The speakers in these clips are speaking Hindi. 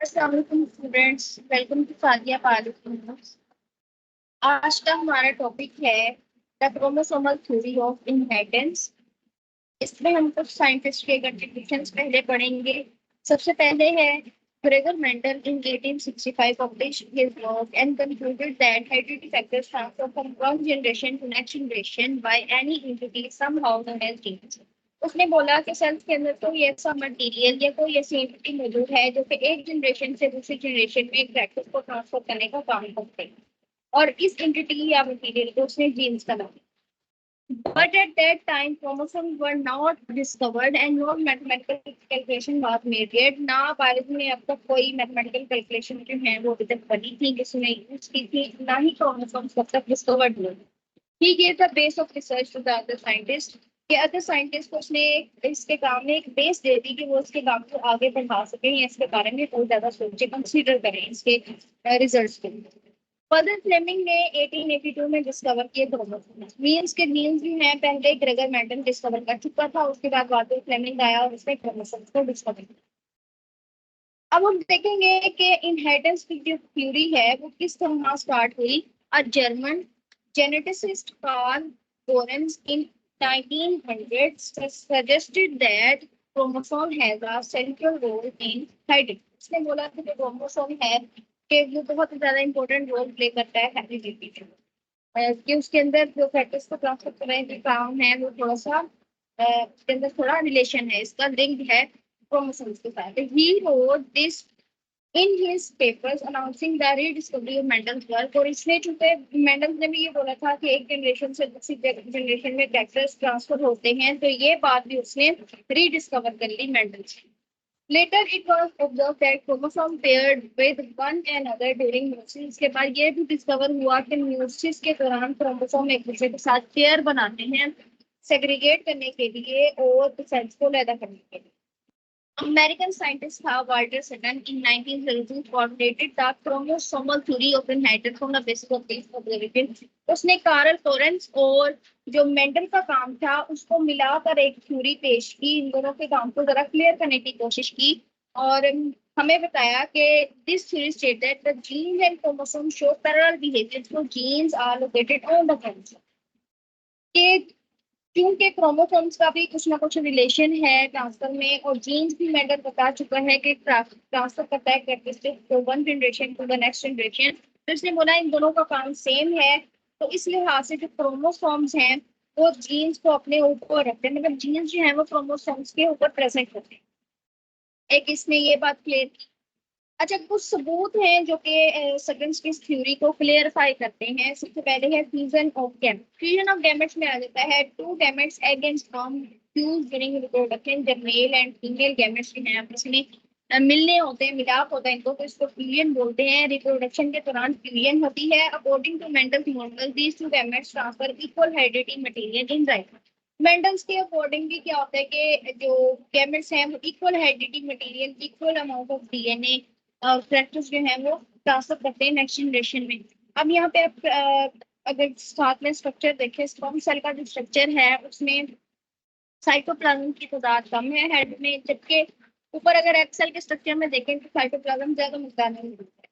अस्सलाम वालेकुम students, welcome to Sadia Parul. आज का हमारा टॉपिक है the chromosomal theory of inheritance. इसमें हम कुछ साइंटिस्ट के कंट्रीब्यूशंस पहले पढ़ेंगे। सबसे पहले है Gregor Mendel in 1865 published his work and concluded that hereditary factors transfer from one generation to next generation by any entity somehow known as genes। उसने बोला कि सेल्स के अंदर कोई ऐसा मटेरियल या कोई ऐसी एंटिटी मौजूद है जो कि एक जनरेशन से दूसरी जनरेशन में एक फैक्टर को ट्रांसफर करने का काम करते हैं, और इस एंटिटी या मटेरियल को उसने जीन्स का नाम। But at that time, chromosomes were not discovered and no mathematical calculation was made yet। ना बायोलॉजी में अब तक कोई मैथमेटिकल कैलकुलेशन जो है वो अभी तक बनी थी, किसी ने यूज की थी, ना ही क्रोमोसोम्स तब तक डिस्कवर्ड हुए। He gave the base of research to the other scientist। कि अदर साइंटिस्ट को उसने इसके काम में एक बेस दे दी कि वो इसके काम को आगे बढ़ा सके या इसके बारे में बहुत ज्यादा सोचे, कंसीडर करें इसके रिजल्ट्स के लिए। फर्दर फ्लेमिंग ने 1882 में डिस्कवर किए क्रोमोसोम्स। मीन्स के जीन्स भी हैं, पहले ग्रेगर मेंडल डिस्कवर कर चुका था, उसके बाद वाटर फ्लेमिंग आया और उसने क्रोमोसोम्स को डिस्कवर किया। अब हम देखेंगे कि इनहेरिटेंस की जो थ्योरी है वो किस तरह स्टार्ट हुई। A German geneticist Carl Lorenz in 1900 suggested that chromosome has a central role in heredity। उसने बोला कि जो क्रोमोसोम है कि वो बहुत ज्यादा इंपॉर्टेंट रोल प्ले करता है हेरिडिटी में, कि उसके अंदर जो फैक्टर्स को ट्रांसफर करने के काम है वो थोड़ा सा उसके अंदर थोड़ा रिलेशन है, इसका लिंक है क्रोमोसोम्स के साथ। He wrote this in his papers announcing the rediscovery of Mendel's work. और इसने चूंकि मेंडल्स ने भी ये बोला था कि एक जनरेशन से दूसरी जनरेशन में फैक्टर्स ट्रांसफर होते हैं, तो ये बात भी उसने रीडिस्कवर कर ली Mendel's. Later it was observe that chromosome paired with one another during meiosis। इसके बाद ये भी डिस्कवर हुआ कि meiosis के दौरान क्रोमोसोम एक दूसरे के साथ पेयर बनाते हैं, सेग्रीगेट करने के लिए और सेल्स को पैदा करने के लिए। American scientist Walter Sutton in 1932 formulated the chromosomal theory of inheritance from the basis of these observations। उसने कार्ल लोरेंस और जो मेंडल का काम था उसको मिलाकर एक थ्योरी पेश की, इन दोनों के काम को जरा क्लियर करने की कोशिश की और हमें बताया कि this theory state that the genes and chromosome show parallel behaviour, so genes are located on the chromosome. कि क्योंकि क्रोमोसोम्स का भी कुछ ना कुछ रिलेशन है ट्रांसफर में, और जीन्स भी मेंडल बता चुका है कि ट्रांसफर करता है कैरेक्टरिस्टिक को one generation to the next generation. तो इसने बोला इन दोनों का काम सेम है, तो इस लिहाज से जो क्रोमोसोम्स हैं वो जीन्स को अपने ऊपर रखते हैं, मतलब जीन्स जो है वो क्रोमोसोम्स के ऊपर प्रेजेंट होते हैं। एक इसने ये बात क्लियर की। अच्छा, कुछ सबूत हैं जो कि सेकंड्स की थ्योरी को क्लियरफाई करते हैं। सबसे पहले है fusion of gamete. Fusion of gametes में आ जाता है two gametes egg and sperm fuse during reproduction. जब मेल एंड फीमेल गैमेट्स जो हैं आपस में मिलने होते हैं, मिलाप होता है इनको, तो इसको फ्यूजन बोलते हैं। रिप्रोडक्शन के दौरान फ्यूजन होती है। According to Mendel's model these two gametes transfer equal heredity material in zygote. Mendel's के अकॉर्डिंग भी क्या होता है कि जो गैमेट्स हैं वो equal heredity material, equal amount of DNA factors जो है वो ट्रांसफर करते हैं नेक्स्ट जनरेशन में। अब यहाँ पे आप अगर साथ में स्ट्रक्चर देखें, स्पर्म सेल का जो स्ट्रक्चर है उसमें साइटोप्लाज्म की तादाद कम है हेड में, जबकि ऊपर अगर एग सेल के स्ट्रक्चर में देखें तो साइटोप्लाज्म ज्यादा मिकदार में मिलता है।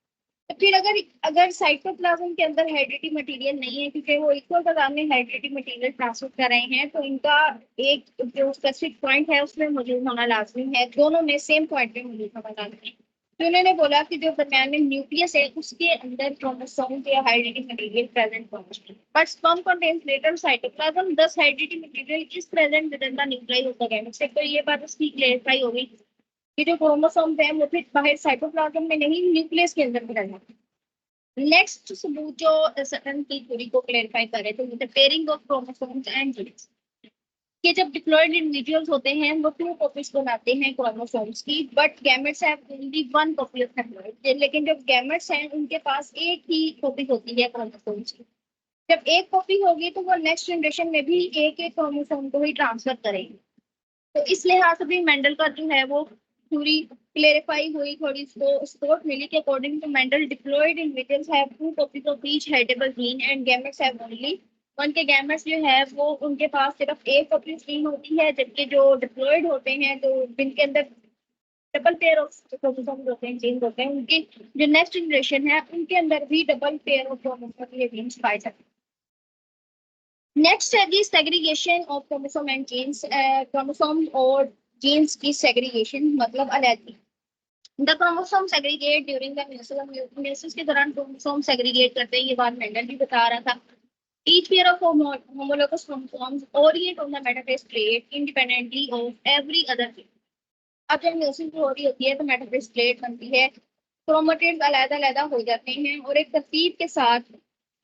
तो फिर अगर अगर साइटोप्लाज्म के अंदर हेरिडिटी मटेरियल नहीं है, क्योंकि वो इक्वल तादाद में हेरिडिटी मटेरियल ट्रांसफर कर रहे हैं, तो इनका एक जो स्पेसिफिक पॉइंट है उसमें मौजूद होना लाजमी है, दोनों में सेम पॉइंट पे मौजूद होना लाजमी है। तो उन्होंने बोला कि जो दरमियान में न्यूक्लियस है उसके अंदर क्रोमोसोम या हेरिडिटी मटेरियल प्रेजेंट होना चाहिए, but sperm contains later cytoplasm, thus heredity material is present within the nucleus of the gamete. तो ये बात उसकी क्लेरिफाई हो गई कि जो क्रोमोसोम है वो फिर बाहर साइटोप्लाज्म में नहीं, न्यूक्लियस के अंदर प्रेजेंट है। नेक्स्ट सबूत जो सटन की थ्योरी को क्लेरिफाई कर रहे थे वो pairing of chromosomes and genes. कि जब डिप्लॉयड इंडिविजुअल्स होते हैं वो टू कॉपीज बनाते हैं क्रोमोसोम्स की, but gametes have only one copy of diploid. लेकिन जो गैमेट्स हैं उनके पास एक ही कॉपी होती है क्रोमोसोम्स की। जब एक कॉपी होगी तो वो नेक्स्ट जनरेशन में भी एक एक क्रोमोसोम को ही ट्रांसफर करेंगे। तो इस लिहाज से भी मेंडल का जो है वो थ्योरी क्लेरिफाई हुई, थोड़ी सपोर्ट मिली कि according to Mendel diploid individuals have two copies of each heritable gene and gametes have only one. के गैमेट्स जो है वो उनके पास सिर्फ एक कॉपी जीन होती है, जबकि जो डिप्लॉयड होते हैं तो जिनके अंदर डबल पेयर ऑफ क्रोमोसोम होते हैं, जीन्स होते हैं, उनकी जो नेक्स्ट जनरेशन है उनके अंदर भी डबल पेयर ऑफ क्रोमोसोम ये जीन्स पाए जाते हैं। नेक्स्ट है the segregation of chromosome and genes. Chromosome और जीन्स की सेग्रीगेशन मतलब अलग। The chromosome segregate during the meiosis के दौरान क्रोमोसोम सेग्रीगेट करते हैं, ये बात मेंडल भी बता रहा था। Each pair of homologous chromosomes orient on the metaphase plate independently of every other pair. अब जब म्यूसिस हो रही होती है तो मेटाफेज प्लेट बनती है, क्रोमेटिड्स अलग-अलग हो जाते हैं और एक तरतीब के साथ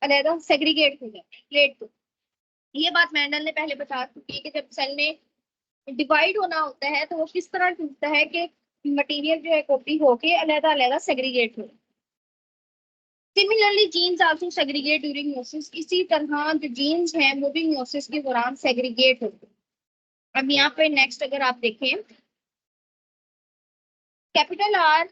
अलग सेग्रीगेट हो जाते हैं प्लेट को। ये बात मेंडल ने पहले बता चुकी है कि जब सेल ने डिवाइड होना होता है तो वो किस तरह टूटता है कि मटेरियल जो है कॉपी होके अलग-अलग सेग्रीगेट हो। Similarly genes also segregate during meiosis, इसी तरह जो जीन्स हैं वो भी म्यूसिस के दौरान सेग्रीगेट होते हैं। अब यहाँ पे नेक्स्ट अगर आप देखें, capital R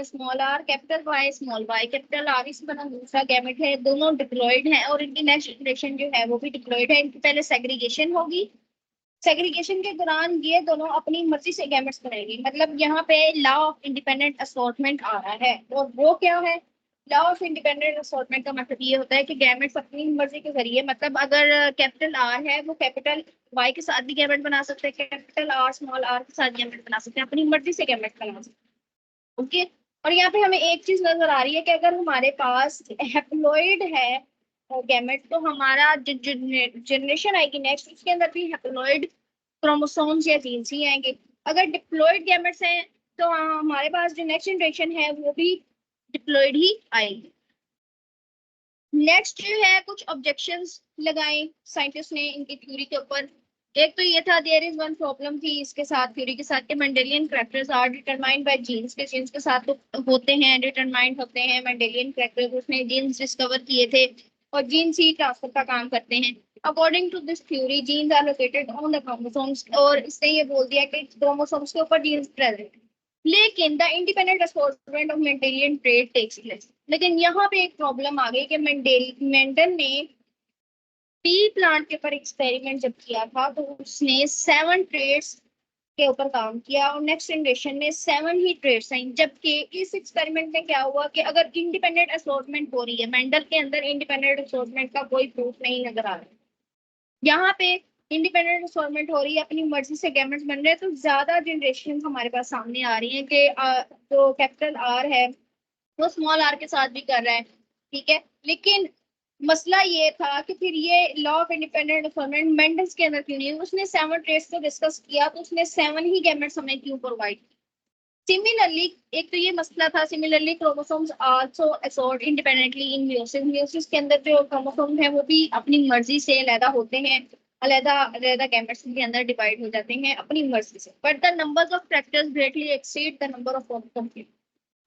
small R, capital Y small Y, capital R इस बना दूसरा गैमेट है, दोनों डिप्लॉयड हैं और इनकी नेक्स्ट जनरेशन जो है वो भी डिप्लॉयड है। इनकी पहले सेग्रीगेशन होगी, सेग्रीगेशन के दौरान ये दोनों अपनी मर्जी से गैमेट्स बनाएंगे। मतलब यहाँ पे लॉ ऑफ इंडिपेंडेंट असॉर्टमेंट आ रहा है, और वो क्या है? लॉ ऑफ इंडिपेंडेंट असॉर्टमेंट का मतलब ये होता है कि गैमेट्स अपनी मर्जी के जरिए, मतलब अगर कैपिटल आर है वो कैपिटल वाई के साथ भी गैमेट बना सकते हैं, कैपिटल आर स्मॉल आर के साथ गैमेट बना सकते हैं, अपनी मर्जी से गैमेट बना सकते हैं। ओके, और यहाँ पे हमें एक चीज नजर आ रही है कि अगर हमारे पास हैप्लॉइड है गैमेट तो हमारा जो जनरेशन आएगी नेक्स्ट उसके अंदर भी हैप्लॉइड क्रोमोसोम्स या जीन्स ही आएंगे। अगर डिप्लॉइड गैमेट्स हैं तो हमारे पास जो नेक्स्ट जनरेशन है वो भी डिप्लॉइड ही आएगी। नेक्स्ट जो है कुछ ऑब्जेक्शंस लगाए साइंटिस्ट ने इनकी थ्योरी के ऊपर। एक तो ये था देयर इज वन प्रॉब्लम थी इसके साथ थ्योरी के साथ कि Mendelian characters are determined by genes, के जीन्स के साथ तो होते हैं, डिटरमाइंड होते हैं मेंडेलियन कैरेक्टर्स, उसने जीन्स डिस्कवर किए थे और जीन्स ही ट्रांसफर का काम करते हैं। According to this theory genes are located on the chromosomes, और इसने ये बोल दिया कि क्रोमोसोम्स के ऊपर जीन्स प्रेजेंट, लेकिन the independent assortment of Mendelian trait takes place. लेकिन यहाँ पे एक प्रॉब्लम आ गई कि मेंडल ने पी प्लांट के ऊपर एक्सपेरिमेंट जब किया था तो उसने 7 ट्रेड्स के ऊपर काम किया और नेक्स्ट जनरेशन में 7 ही ट्रेड्स आई, जबकि इस एक्सपेरिमेंट में क्या हुआ कि अगर इंडिपेंडेंट असॉर्टमेंट हो रही है, मेंडल के अंदर इंडिपेंडेंट असॉर्टमेंट का कोई प्रूफ नहीं नजर आ रहा। यहाँ पे इंडिपेंडेंट असॉर्टमेंट हो रही है, अपनी मर्जी से गैमेट्स बन रहे हैं, तो ज्यादा जनरेशन हमारे पास सामने आ रही है कि जो कैपिटल आर है वो स्मॉल आर के साथ भी कर रहा है, ठीक है। लेकिन मसला ये था कि फिर ये law of independent assortment Mendel's के अंदर क्यों नहीं, उसने 7 ट्रेड्स को डिस्कस किया तो उसने 7 ही गैमेट्स हमें क्यों प्रोवाइड। सिमिलरली एक तो ये मसला था, similarly chromosomes also assort independently इन मियोसिस, मियोसिस के अंदर जो क्रोमोसोम है वो भी अपनी मर्जी से अलग होते हैं, अलग गैमेट्स के अंदर डिवाइड हो जाते हैं अपनी मर्जी से, but the numbers of characters greatly exceed the number of chromosomes.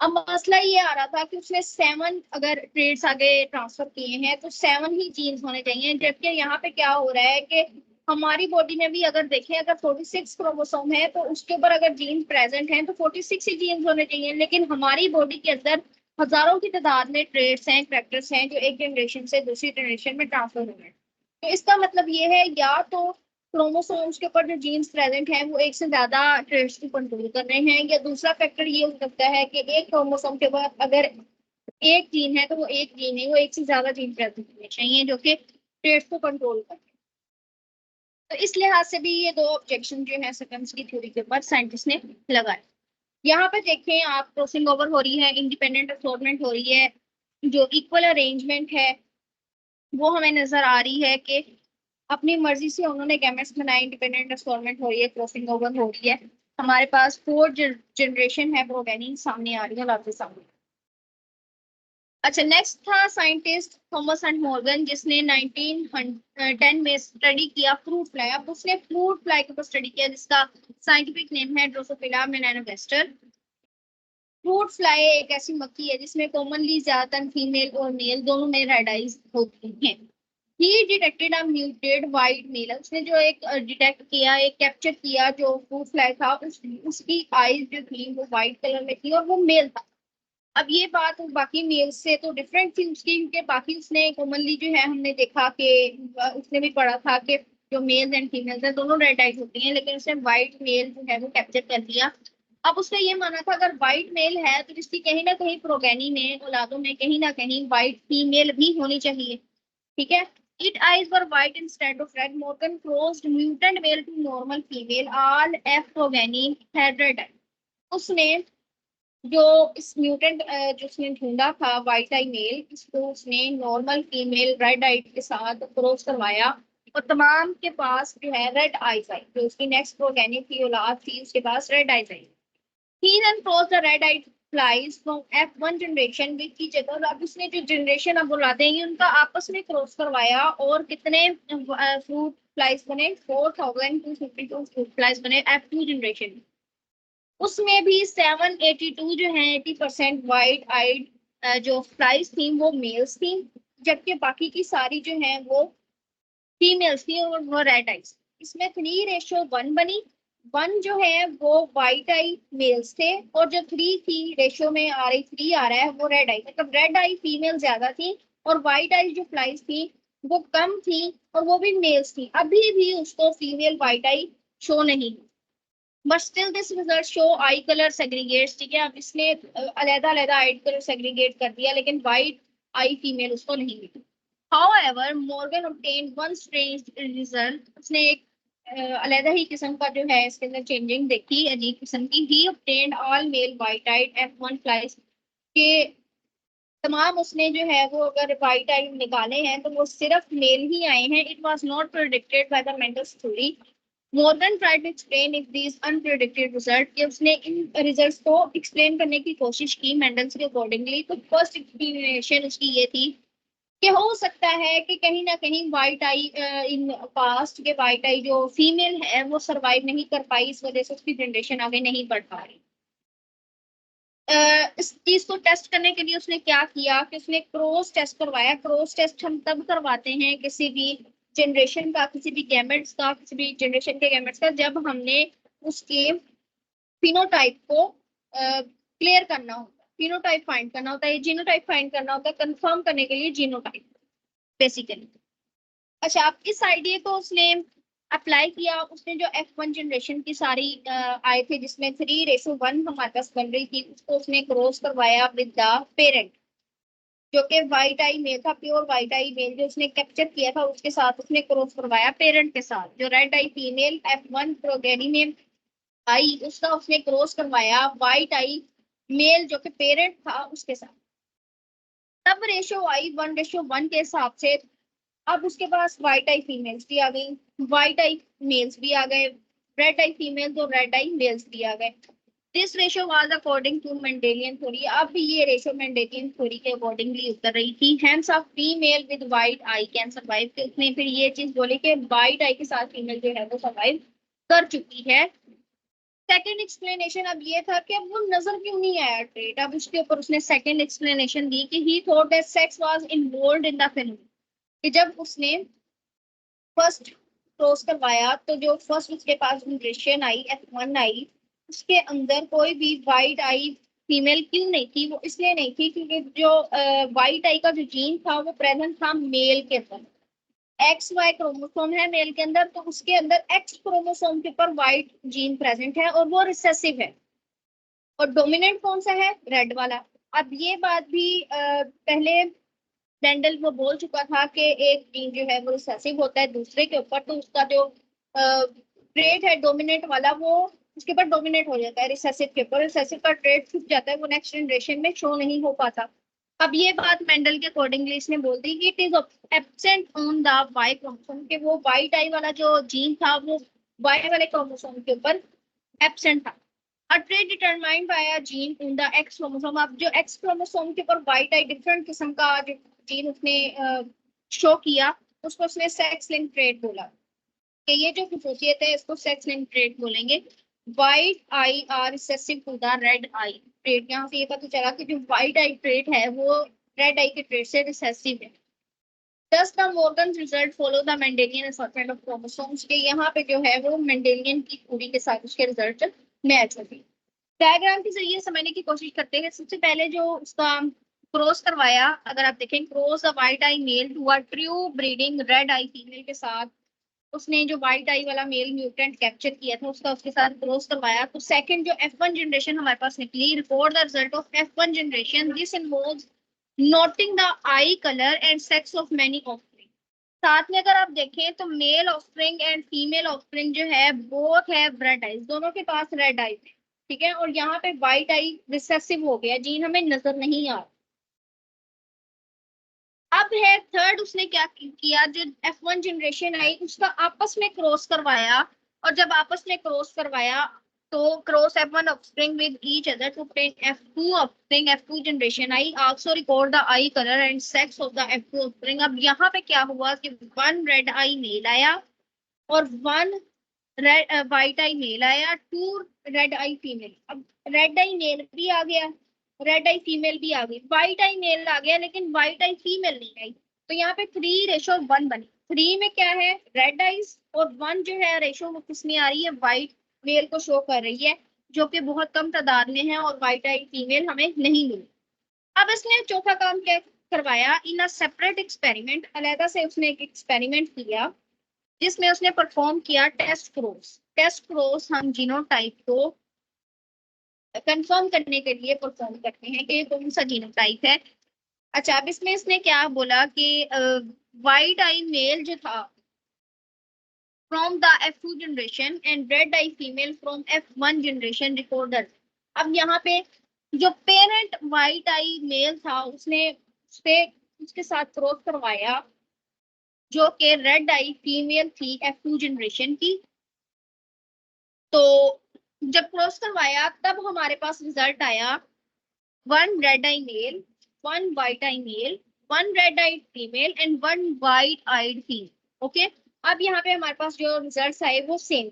अब मसला ये आ रहा था कि उसने 7 अगर ट्रेड्स आगे ट्रांसफर किए हैं तो 7 ही जीन्स होने चाहिए, जबकि यहाँ पे क्या हो रहा है कि हमारी बॉडी में भी अगर देखें अगर 46 क्रोमोसोम है तो उसके ऊपर अगर जीन प्रेजेंट हैं तो 46 ही जीन्स होने चाहिए, लेकिन हमारी बॉडी के अंदर हजारों की तादाद में ट्रेड्स हैं, कैरेक्टर्स हैं जो एक जनरेशन से दूसरी जनरेशन में ट्रांसफर हो रहे हैं। तो इसका मतलब ये है या तो क्रोमोसोम्स के ऊपर जो जीन्स प्रेजेंट हैं वो एक से ज्यादा ट्रेड्स को कंट्रोल कर रहे हैं, या दूसरा फैक्टर ये हो सकता है कि एक क्रोमोसोम के ऊपर अगर एक जीन है तो वो एक जीन है, वो एक से ज्यादा जीन प्रेजेंट होने चाहिए जो कि ट्रेड्स को कंट्रोल कर। तो इस लिहाज से भी ये दो ऑब्जेक्शन जो है सेकंड्स की थ्योरी के ऊपर साइंटिस्ट ने लगाए। यहाँ पर देखें आप, क्रॉसिंग ओवर हो रही है, इंडिपेंडेंट असॉर्टमेंट हो रही है, जो इक्वल अरेंजमेंट है वो हमें नजर आ रही है कि अपनी मर्जी से उन्होंने गैमेट्स बनाए, इंडिपेंडेंट असॉर्टमेंट हो रही है, क्रॉसिंग ओवर हो रही है। हमारे पास 4 जनरेशन है प्रोगेनिंग सामने आ रही है आपके सामने। अच्छा, नेक्स्ट था साइंटिस्ट थॉमस एंड मॉर्गन, जिसने 1910 में स्टडी किया फ्रूट फ्लाई। अब उसने फ्रूट फ्लाई के ऊपर स्टडी किया जिसका साइंटिफिक नेम है ड्रोसोफिला मेलानोगास्टर। फ्रूट फ्लाई एक ऐसी मक्खी है जिसमें कॉमनली ज्यादातर फीमेल और मेल दोनों में रेड आइज होती हैं। ही डिटेक्टेड अ म्यूटेड वाइट मेल, उसने जो एक डिटेक्ट किया, एक कैप्चर किया जो फ्रूट फ्लाई था, उसकी आईज जो थी वो वाइट कलर में थी और वो मेल था। अब ये बात बाकी मेल से तो डिफरेंट थी उसकी, क्योंकि बाकी उसने कॉमनली जो है हमने देखा कि उसने भी पढ़ा था कि जो मेल्स एंड फीमेल्स है दोनों रेड आइज होती हैं, लेकिन उसने वाइट मेल जो है वो कैप्चर कर लिया। अब उसने ये माना था अगर व्हाइट मेल है तो इसकी कहीं ना कहीं प्रोगेनी में, औलादों में कहीं ना कहीं व्हाइट फीमेल भी होनी चाहिए। ठीक है। It eyes were white instead of red, Morgan crossed mutant male to normal female, all F progeny had red eye. उसने जो इस म्यूटेंट जो उसने ढूंढा था व्हाइट आई मेल, इसको उसने नॉर्मल फीमेल रेड आई के साथ क्रॉस करवाया और तमाम के पास जो है रेड आईज आई। जो उसकी नेक्स्ट प्रोगेनी थी, औलाद थी, उसके पास रेड आईज आई। He then crossed the red-eyed flies from F1 generation with each other। अब उसने जो जनरेशन अब बुलाते हैं उनका आपस में क्रॉस करवाया और कितने फ्रूट फ्लाइज बने, 4252 फ्रूट फ्लाइज बने F2 जनरेशन। उसमें भी 782 जो है 80% वाइट आइड जो फ्लाइज थी वो मेल्स थी, जबकि बाकी की सारी जो है वो फीमेल्स थी और वो रेड आइज। इसमें 3:1 बनी। 1 जो है वो वाइट आई मेल्स थे और जो 3 थी रेशियो में आ रही, 3 आ रहा है वो रेड आई, मतलब रेड आई फीमेल ज्यादा थी और वाइट आई जो फ्लाइज थी वो कम थी और वो भी मेल्स थी। अभी भी उसको फीमेल वाइट आई शो नहीं, but still this result show I colour segregates. ठीक है, अब इसने अलग अलग आई कलर सेग्रीगेट कर दिया लेकिन वाइट आई फीमेल उसको नहीं मिली। However, Morgan obtained one strange result। उसने एक अलग ही किस्म का जो है इसके अंदर चेंजिंग देखी, अजीब किस्म की। He obtained all male white-eyed F1 flies के तमाम उसने जो है वो अगर वाइट आई निकाले हैं तो वो सिर्फ मेल ही आए हैं। It was not predicted by the Mendel's theory. Morgan tried to explain if these unpredicted result, कि उसने इन रिजल्ट्स को एक्सप्लेन करने की कोशिश की मेंडल्स के अकॉर्डिंगली। तो फर्स्ट एक्सप्लेनेशन उसकी ये थी कि हो सकता है कि कहीं ना कहीं वाइट आई इन पास्ट के वाइट आई जो फीमेल है वो सरवाइव नहीं कर पाई, इस वजह से उसकी जनरेशन आगे नहीं बढ़ पा रही। इस चीज को टेस्ट करने के लिए उसने क्या किया कि उसने क्रॉस टेस्ट करवाया। क्रॉस टेस्ट हम तब करवाते हैं किसी भी जनरेशन का, किसी भी गैमेट्स का, किसी भी जनरेशन के गैमेट्स का, जब हमने उसके फिनोटाइप को क्लियर करना होता है, फिनोटाइप फाइंड करना होता है, जीनोटाइप फाइंड करना होता है, कंफर्म करने के लिए जीनोटाइप बेसिकली। अच्छा, अब इस आइडिया को उसने अप्लाई किया। उसने जो F1 जनरेशन की सारी आए थे जिसमें 3:1 हमारे पास बन रही थी, उसको उसने क्रॉस करवाया विद द पेरेंट जो कि वाइट आई मेल था, प्योर वाइट आई मेल जो उसने कैप्चर किया था उसके साथ उसने क्रॉस करवाया पेरेंट के साथ। जो red eye female F1 progeny में आई उसका उसने क्रॉस करवाया वाइट आई मेल जो कि पेरेंट था उसके साथ। तब रेशो आई 1:1 के हिसाब से अब उसके पास व्हाइट आई फीमेल्स भी आ गई, व्हाइट आई मेल्स भी आ गए, रेड आई फीमेल तो रेड आई मेल्स भी आ गए। This ratio was according to Mendelian theory. अब ये रेशियो मेंडेलियन थ्योरी के अकॉर्डिंगली उतर रही थी। Hence a female with white eye can survive, कि उसने फिर ये चीज बोली कि व्हाइट आई के साथ फीमेल जो है वो सर्वाइव कर चुकी है। सेकेंड एक्सप्लेनेशन अब ये था कि अब वो नजर क्यों नहीं आया ट्रेट। अब उसके ऊपर उसने सेकेंड एक्सप्लेनेशन दी कि ही thought that sex was involved in the phenomenon, कि जब उसने फर्स्ट क्रॉस करवाया तो जो फर्स्ट उसके पास जनरेशन आई F1 आई उसके अंदर कोई भी वाइट आई फीमेल क्यों नहीं थी। वो इसलिए नहीं थी क्योंकि जो वाइट आई का जो जीन था वो प्रेजेंट था मेल के अंदर। एक्स वाई क्रोमोसोम है मेल के अंदर, तो उसके अंदर एक्स क्रोमोसोम के ऊपर वाइट जीन प्रेजेंट है और वो रिसेसिव है। और डोमिनेंट कौन सा है, रेड वाला। अब ये बात भी पहले डेंडल वो बोल चुका था कि एक जीन जो है वो रिसेसिव होता है दूसरे के ऊपर, तो उसका जो ट्रेट है डोमिनेंट वाला वो उसके ऊपर डोमिनेट हो जाता है रिसेसिव के ऊपर। रिसेसिव का ट्रेट छुप जाता है, वो नेक्स्ट जनरेशन में शो नहीं हो पाता। अब ये बात मेंडल के अकॉर्डिंगली इसने बोल दी कि it is absent on the Y chromosome, के वो वाइट आई वाला जो जीन था वो वाई वाले क्रोमोसोम के ऊपर एब्सेंट था। A trait determined by a gene in the X chromosome। अब जो X क्रोमोसोम के ऊपर वाइट आई डिफरेंट किस्म का जो जीन उसने शो किया उसको उसने सेक्स लिंक ट्रेट बोला, कि ये जो खसूसियत है इसको सेक्स लिंक ट्रेट बोलेंगे। White eye are recessive to the red eye trait. यहाँ से ये पता चला कि जो वाइट आई ट्रेट है वो रेड आई के ट्रेट से रिसेसिव है। Thus the Morgan's result follow the Mendelian assortment of chromosomes, के यहाँ पे जो है वो मेंडेलियन की थ्योरी के साथ उसके रिजल्ट मैच होते हैं। डायग्राम के जरिए समझने की कोशिश करते हैं। सबसे पहले जो उसका क्रॉस करवाया, अगर आप देखें cross a white eye male to a true breeding red eye female के साथ उसने जो वाइट आई वाला मेल म्यूटेंट कैप्चर किया था उसका उसके साथ क्रॉस करवाया, तो सेकंड जो F1 जनरेशन हमारे पास निकली, record the result of F1 generation, this involves noting the eye colour and sex of many offspring. साथ में अगर आप देखें तो male offspring and female offspring जो है बोथ है रेड आईज, दोनों के पास रेड आई है, ठीक है। और यहाँ पे व्हाइट आई रिसेसिव हो गया, जीन हमें नजर नहीं आ रहा। अब है थर्ड, उसने क्या किया, जो F1 जनरेशन आई उसका आपस में क्रॉस करवाया, और जब आपस में क्रॉस करवाया तो cross F1 offspring with each other to obtain F2 offspring, F2 generation I also record the eye colour and sex of the F2 offspring. अब यहाँ पे क्या हुआ कि वन रेड आई मेल आया और one red white eye mail आया, टू रेड आई फीमेल। अब रेड आई मेल भी आ गया, रेड आई फीमेल भी आ गई, व्हाइट आई मेल आ गया लेकिन व्हाइट आई फीमेल नहीं आई। तो यहाँ पे 3:1 बनी। 3 में क्या है, रेड आईज, और 1 जो है रेशो वो किसमें आ रही है, व्हाइट मेल को शो कर रही है, जो कि बहुत कम तादाद में है, और व्हाइट आई फीमेल हमें नहीं मिली। अब इसने चौथा काम क्या करवाया, इन अ सेपरेट एक्सपेरिमेंट, अलहदा से उसने एक एक्सपेरिमेंट किया जिसमें उसने परफॉर्म किया टेस्ट क्रॉस। टेस्ट क्रॉस हम जीनोटाइप को कंफर्म करने के लिए परफॉर्म करते हैं कि कौन सा जीनोटाइप है। अच्छा, अब इसमें इसने क्या बोला कि वाइट आई मेल जो था from the F2 generation and red eye female from F1 generation recorder. अब यहाँ पे जो पेरेंट वाइट आई मेल था उसने उससे उसके साथ क्रॉस करवाया, जो कि रेड आई फीमेल थी F2 जनरेशन की। तो जब क्रॉस करवाया तब हमारे पास रिजल्ट आया, one red eye male, one white eye male, one red eyed female and one white eyed female. Okay, अब यहाँ पे हमारे पास जो रिजल्ट्स आए वो सेम,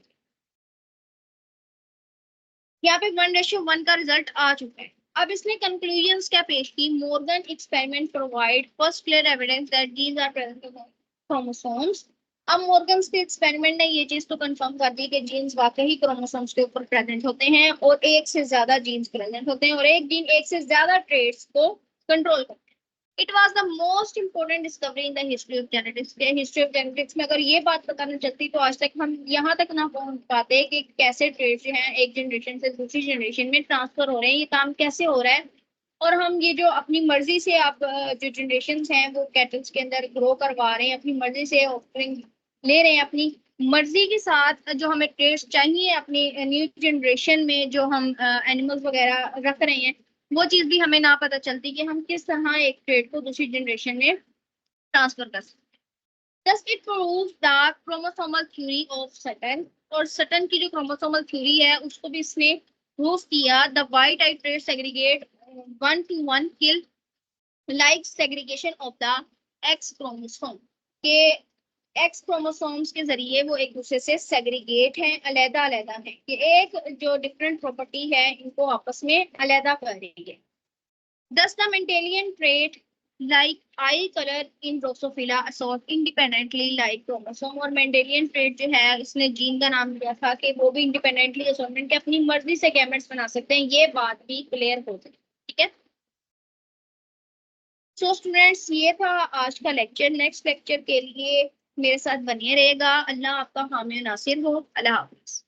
यहाँ पे 1:1 का रिजल्ट आ चुका है। अब इसने कंक्लूजन्स क्या पेश की, Morgan experiment provide first clear evidence that genes are present in chromosomes. अब मॉर्गन्स के एक्सपेरिमेंट ने ये चीज तो कंफर्म कर दी कि जीन्स वाकई क्रोमोसोम्स के ऊपर प्रेजेंट होते हैं, और एक से ज्यादा जीन्स प्रेजेंट होते हैं, और एक जीन एक से ज्यादा ट्रेट्स को कंट्रोल करते हैं। It was the most important discovery in the history of genetics. के हिस्ट्री ऑफ जेनेटिक्स में अगर ये बात पता नहीं चलती तो आज तक हम यहाँ तक ना पहुंच पाते कि कैसे ट्रेड्स जो हैं एक जनरेशन से दूसरी जनरेशन में ट्रांसफर हो रहे हैं, ये काम कैसे हो रहा है। और हम ये जो अपनी मर्जी से आप जो जनरेशन हैं वो कैटल्स के अंदर ग्रो करवा रहे हैं, अपनी मर्जी से ऑफरिंग ले रहे हैं, अपनी मर्जी के साथ जो हमें ट्रेड्स चाहिए अपनी न्यू जनरेशन में जो हम एनिमल्स वगैरह रख रहे हैं, वो चीज भी हमें ना पता चलती कि हम किस तरह एक ट्रेड को दूसरी जनरेशन में ट्रांसफर कर सकते हैं। Thus it proves the chromosomal theory of Sutton, और सटन की जो क्रोमोसोमल थ्योरी है उसको भी इसने प्रूव किया। The white I trade segregate 1 to 1 kill like segregation of the x chromosome, के एक्स क्रोमोसोम्स के जरिए वो एक दूसरे से सेग्रीगेट हैं, अलहदा अलहदा हैं, कि एक जो डिफरेंट प्रॉपर्टी है इनको आपस में अलहदा कर रही है। Thus, the Mendelian trait like eye color in Drosophila assort independently like chromosome, और Mendelian trait जो है इसने जीन का नाम दिया था कि वो भी इंडिपेंडेंटली असॉर्टमेंट के अपनी मर्जी से गैमेट्स बना सकते हैं, ये बात भी क्लियर हो गई, ठीक है। सो स्टूडेंट्स, ये था आज का लेक्चर। नेक्स्ट लेक्चर के लिए मेरे साथ बने रहेगा। अल्लाह आपका हामी नासिर हो। अल्लाह हाफिज।